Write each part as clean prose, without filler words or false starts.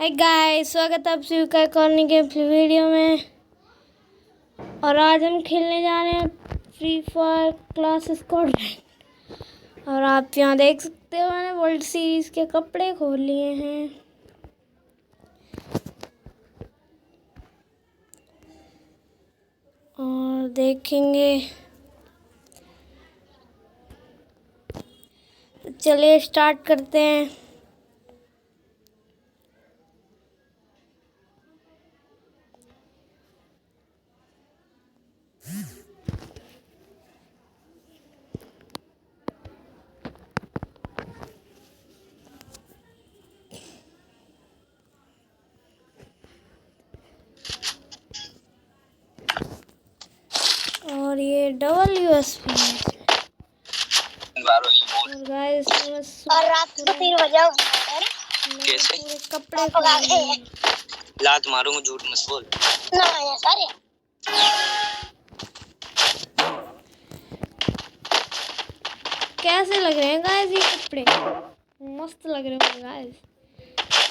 Hi guys, स्वागत है आप सभी का एक और नई गेम प्ले वीडियो में। और आज हम खेलने जा रहे हैं फ्री फायर क्लास स्क्वाड। और आप यहाँ देख सकते हो मैंने वर्ल्ड सीरीज के कपड़े खोल लिए हैं। और देखेंगे, तो चलिए स्टार्ट करते हैं। और ये डबल यूएसपी है। और गाइस और रात को 3 बजे कैसे पूरे कपड़े खोले हैं। लात मारूंगा, झूठ मत बोल। ना है सारे कैसे लग रहे हैं गाइस ये कपड़े? मस्त लग रहे हैं गाइस।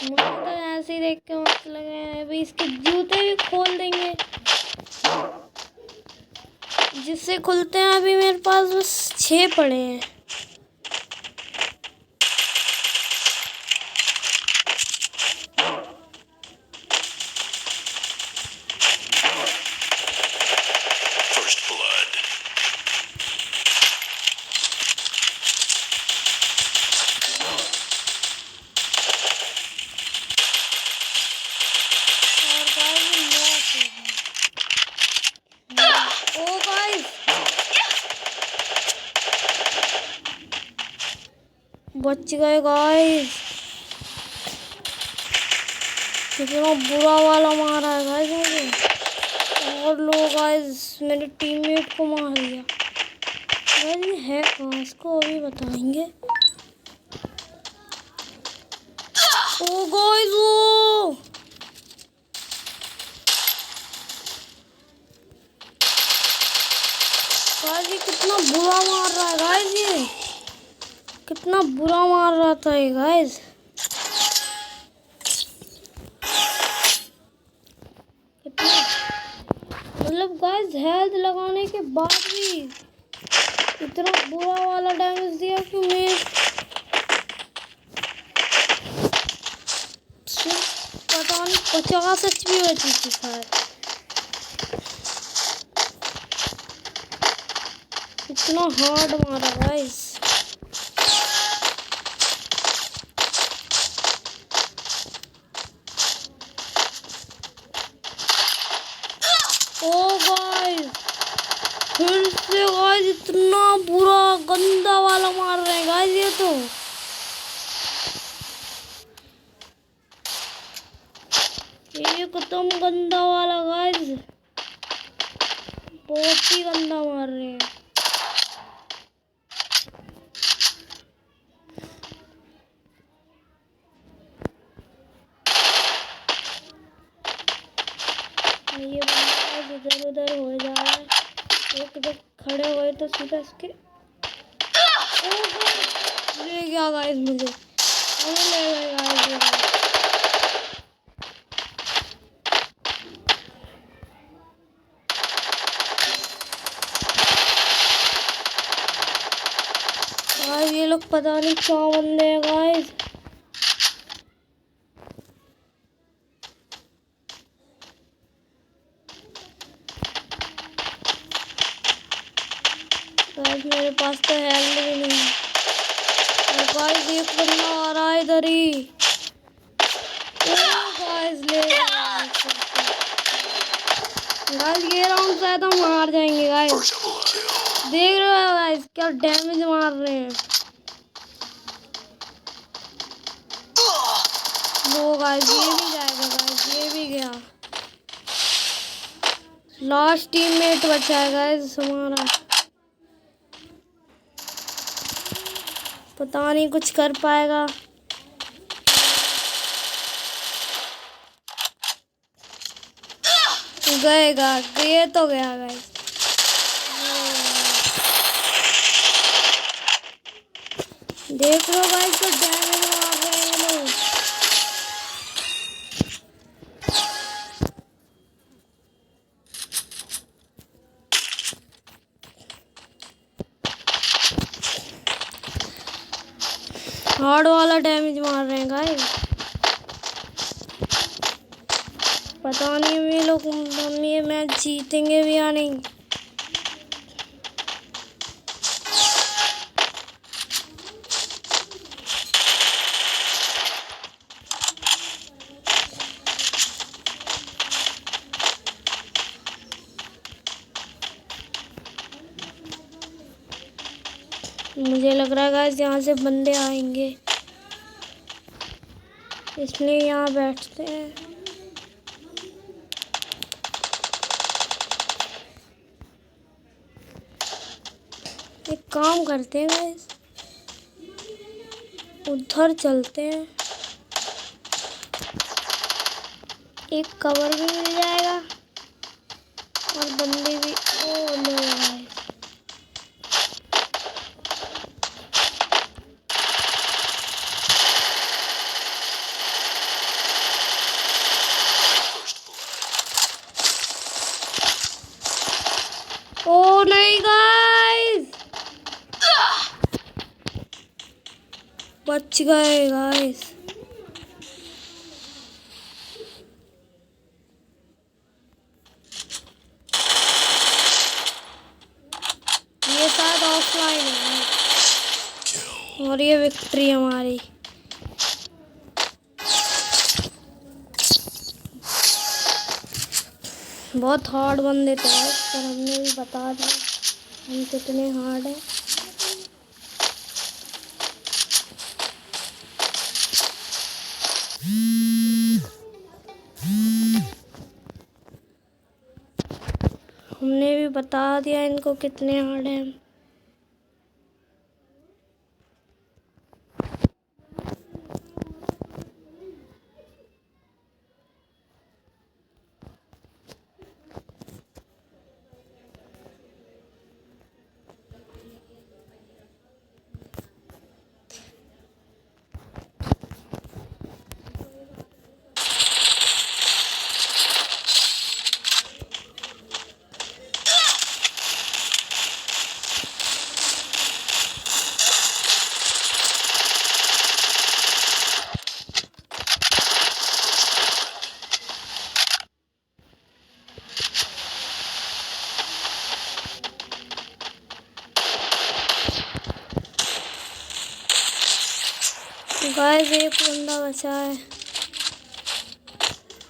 मुझे तो ऐसे ही देख के मस्त लग रहे हैं। अभी इसके जूते भी खोल देंगे, जिससे खुलते हैं। अभी मेरे पास बस 6 पड़े हैं। बच गए गाइस। कितना बुरा वाला मारा है गाइस मुझे। और लोग गाइस मेरे टीममेट को मार दिया। गाइस ये है कहाँ, इसको अभी बताएंगे। ओ गाइस वो गाइस ये कितना बुरा मार रहा है गाइस। ये कितना बुरा मार रहा था ये गाइस। कितना मतलब गाइस हेल्थ लगाने के बाद भी इतना बुरा वाला डैमेज दिया कि मैं पता नहीं 50 HP बची थी शायद। इतना हार्ड मारा गाइस। ओ गाइस फिर से गाइस इतना बुरा गंदा वाला मार रहे हैं गाइस। ये तो एकदम गंदा वाला गाइस, बहुत ही गंदा मार रहे हैं। ये बंदा इधर उधर हो जा रहा है। एक जब खड़े हुए तो सीधा इसके ले गया गाइस मुझे। ले गए गाइस। गाइस ये लोग पता नहीं क्या बंदे हैं गाइस। गाइस मेरे पास तो हेल्थ भी नहीं है। और गाइस एक बंदा आ रहा है इधर ही। गाइस ले गाइस ये राउंड शायद हम हार जाएंगे गाइस। देख रहे हो गाइस क्या डैमेज मार रहे हैं। वो गाइस ये भी जाएगा गाइस, ये भी गया। लास्ट टीममेट बचा है गाइस हमारा। पता नहीं कुछ कर पाएगा। गएगा, ये तो गया गाइस। देख लो गाइस तो डैमेज मार रहे हैं लोग। हार्ड वाला डैमेज मार रहे हैं गाइस। पता नहीं ये लोग हम ये मैच जीतेंगे भी या नहीं। मुझे लग रहा है गाइस यहाँ से बंदे आएंगे, इसलिए यहाँ बैठते हैं। एक काम करते हैं गाइस, उधर चलते हैं, एक कवर भी मिल जाएगा और बंदे भी। ओ लो गाइस, ओ नहीं गाइस, बच गए गाइस। ये शायद ऑफलाइन है और ये विक्ट्री हमारी। बहुत हार्ड बंदे थे पर हमने भी बता दिया हम कितने हार्ड हैं। हमने भी बता दिया इनको कितने हार्ड हैं। गाइस एक बंदा बचा है,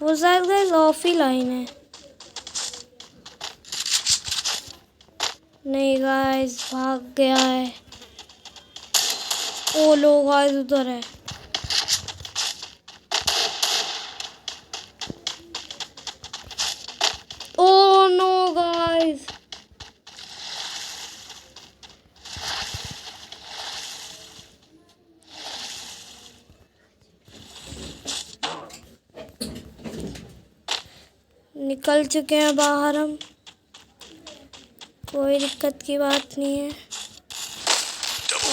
वो शायद गाइस ऑफ ही लाइन है। नहीं गाइस भाग गया है। ओ लो गाइस उधर है। ओ नो गाइस, निकल चुके हैं बाहर हम, कोई दिक्कत की बात नहीं है।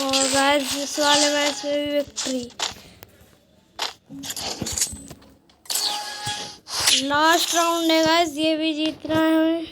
और गाइस इस वाले मैच में भी विक्ट्री, लास्ट राउंड है गाइस, ये भी जीतना है हमें।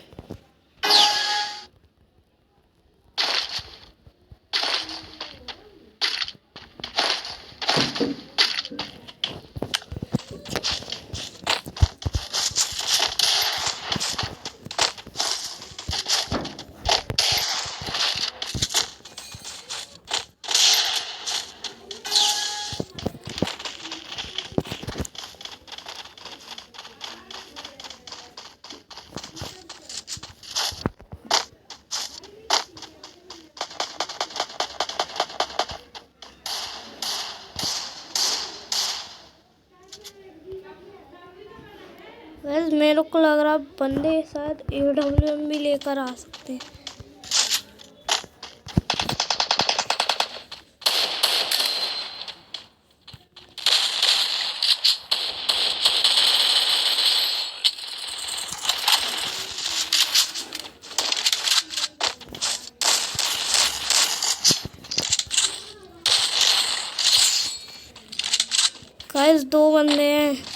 वैसे मेरे को लग रहा बंदे शायद AWM भी लेकर आ सकते हैं। गाइस 2 बंदे हैं।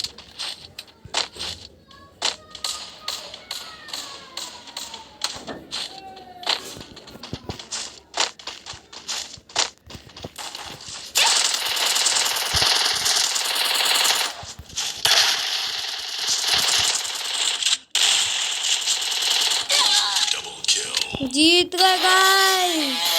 जीत गए गाइस।